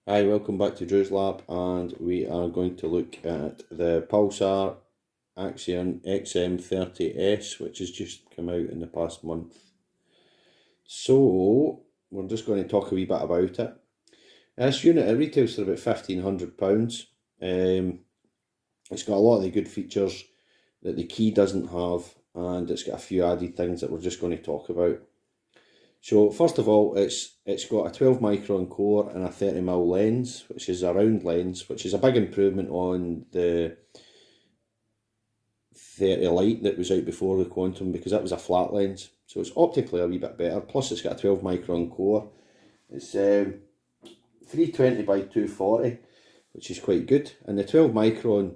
Hi, welcome back to Drew's Lab, and we are going to look at the Pulsar XM30s, which has just come out in the past month. So, we're just going to talk a wee bit about it. This unit, it retails for about £1,500. It's got a lot of the good features that the Key doesn't have, and it's got a few added things that we're just going to talk about. So first of all, it's got a 12 micron core and a 30mm lens, which is a round lens, which is a big improvement on the 30 Lite that was out before the Quantum, because that was a flat lens. So it's optically a wee bit better. Plus it's got a 12 micron core. It's 320 by 240, which is quite good. And the 12 micron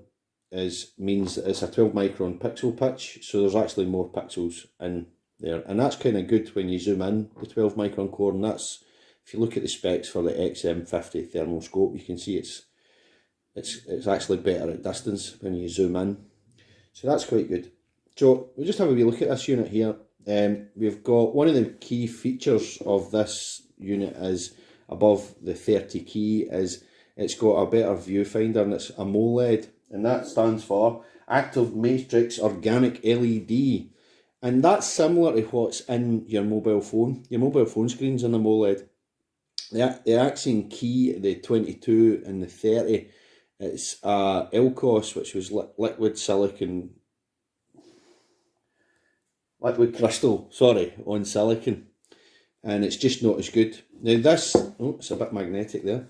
means that it's a 12 micron pixel pitch, so there's actually more pixels in there, and that's kind of good when you zoom in the 12 micron core. And that's, if you look at the specs for the XM50 thermal scope, you can see it's actually better at distance when you zoom in, so that's quite good. So we'll just have a wee look at this unit here. We've got one of the key features of this unit is above the 30 Key is it's got a better viewfinder, and it's AMOLED, and that stands for Active Matrix Organic LED. And that's similar to what's in your mobile phone. Your mobile phone screen's an AMOLED. The Axiom Key, the 22 and the 30, it's LCOS, which was liquid crystal, on silicon. And it's just not as good. Now this, it's a bit magnetic there.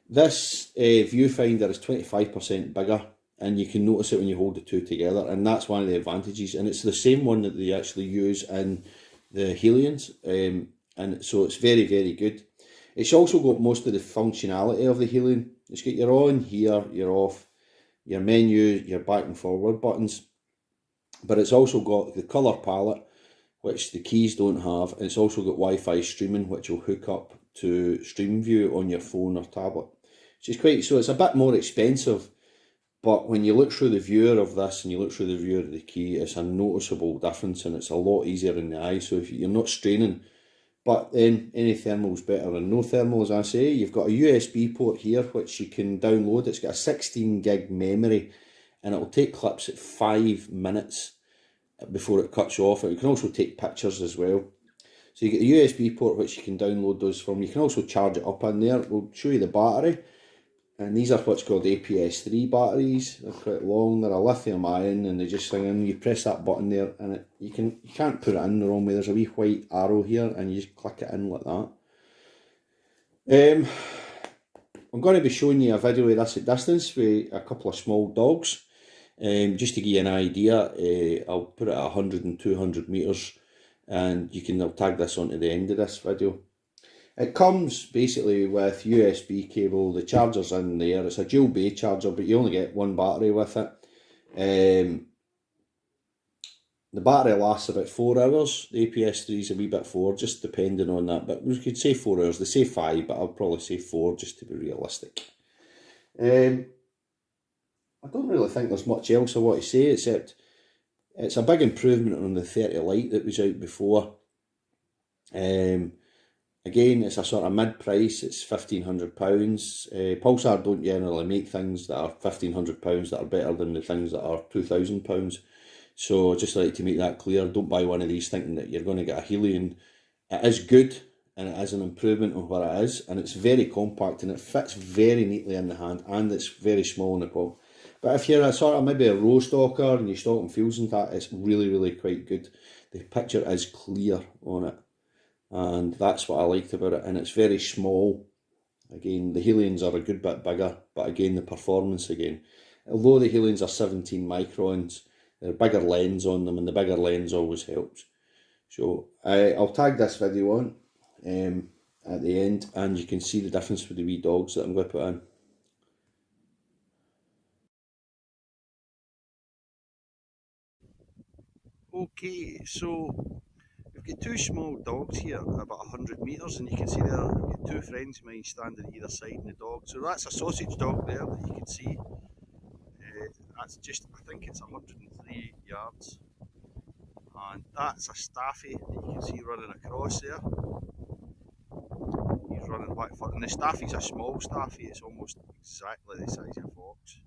This viewfinder is 25% bigger, and you can notice it when you hold the two together, and that's one of the advantages. And it's the same one that they actually use in the Helions, and so it's very, very good. It's also got most of the functionality of the Helion. It's got your on here, your off, your menu, your back and forward buttons, but it's also got the colour palette, which the Keys don't have, and it's also got Wi-Fi streaming, which will hook up to StreamView on your phone or tablet, which is quite, so it's a bit more expensive. But when you look through the viewer of this and you look through the viewer of the Key, it's a noticeable difference, and it's a lot easier in the eye. So if you're not straining, but then any thermal's better than no thermal, as I say. You've got a USB port here, which you can download. It's got a 16 gig memory, and it'll take clips at 5 minutes before it cuts off. It can also take pictures as well. So you get the USB port, which you can download those from. You can also charge it up in there. We'll show you the battery. And these are what's called APS-3 batteries. They're quite long, they're a lithium ion, and they just hang in. You press that button there, and you can't put it in the wrong way. There's a wee white arrow here, and you just click it in like that. I'm going to be showing you a video of this at distance with a couple of small dogs. Just to give you an idea, I'll put it at 100 and 200 metres, and I'll tag this onto the end of this video. It comes basically with USB cable, the charger's in there. It's a dual bay charger, but you only get one battery with it. The battery lasts about 4 hours. The APS-3 is a wee bit 4, just depending on that. But we could say 4 hours. They say 5, but I'll probably say 4 just to be realistic. I don't really think there's much else I want to say, except it's a big improvement on the 30 Lite that was out before. Again, it's a sort of mid-price, it's £1,500. Pulsar don't generally make things that are £1,500 that are better than the things that are £2,000. So just like to make that clear, don't buy one of these thinking that you're going to get a Helion. It is good, and it is an improvement on what it is, and it's very compact, and it fits very neatly in the hand, and it's very small in the palm. But if you're a sort of maybe a row stalker and you stalk in fields and that, it's really, really quite good. The picture is clear on it, and that's what I liked about it. And it's very small. Again, the Helions are a good bit bigger, but again, the performance again. Although the Helions are 17 microns, there's a bigger lens on them, and the bigger lens always helps. So I'll tag this video on at the end, and you can see the difference with the wee dogs that I'm going to put in. Okay, so we've got two small dogs here, about 100 metres, and you can see there, we've got two friends of mine standing either side of the dog. So that's a sausage dog there that you can see. That's just, I think it's 103 yards. And that's a staffy that you can see running across there. He's running back for it. And the staffy's a small staffy, it's almost exactly the size of a fox.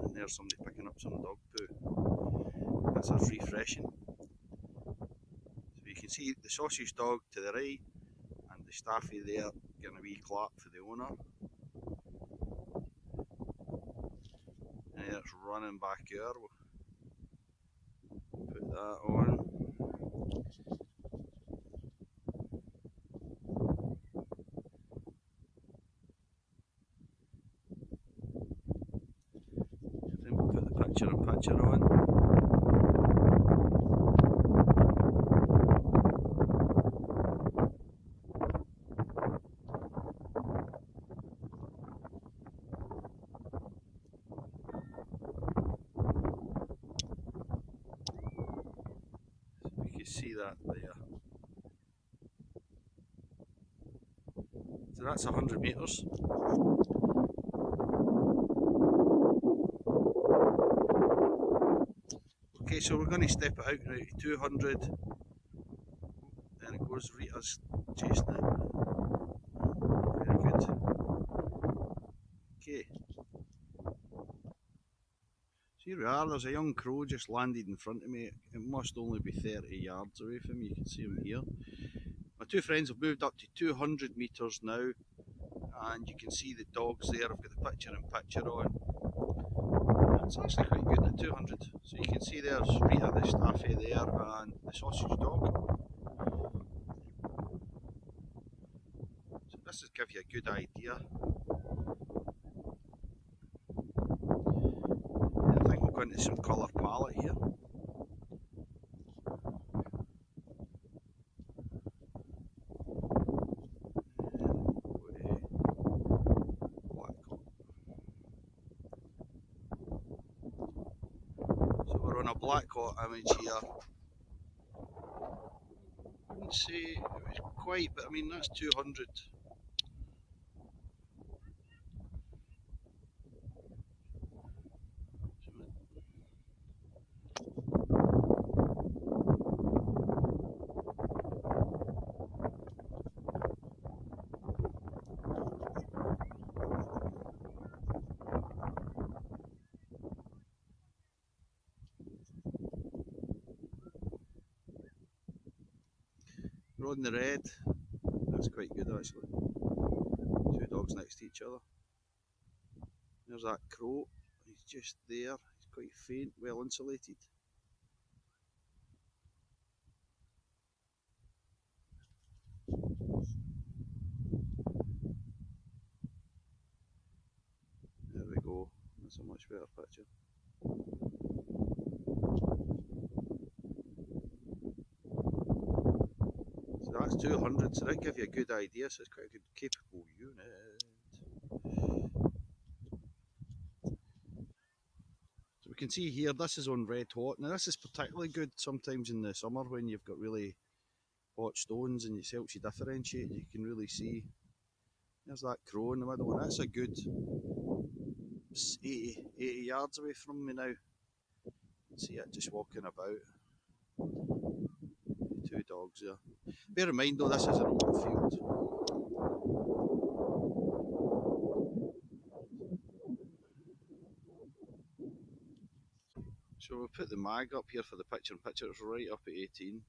And there's somebody picking up some dog poo. That's us refreshing. So you can see the sausage dog to the right and the staffy there getting a wee clap for the owner. And it's running back here. We'll put that on. Then we'll put the picture on. You can see that there. So that's 100 metres. Okay, so we're going to step it out now to 200. And it goes Rita's chasing it. Very good. Okay. So here we are, there's a young crow just landed in front of me. It must only be 30 yards away from me, you can see him here. My two friends have moved up to 200 metres now, and you can see the dogs there. I've got the picture on. It's actually quite good at 200. So you can see there's Rita the staffy there and the sausage dog. So this will give you a good idea. I think we'll go into some colour palette here. So we're on a black hot image here. I wouldn't say it was quite, but I mean that's 200. We're on the red. That's quite good actually. Two dogs next to each other. There's that crow. He's just there. He's quite faint, well insulated. There we go. That's a much better picture. So that's 200, so that gives you a good idea, so it's quite a good capable unit. So we can see here, this is on red hot. Now this is particularly good sometimes in the summer when you've got really hot stones and it helps you differentiate. You can really see. There's that crow in the middle, and that's a good 80 yards away from me now. See it just walking about. Two dogs there. Bear in mind though, this is an open field. So we'll put the mag up here for the picture, and picture is right up at 18.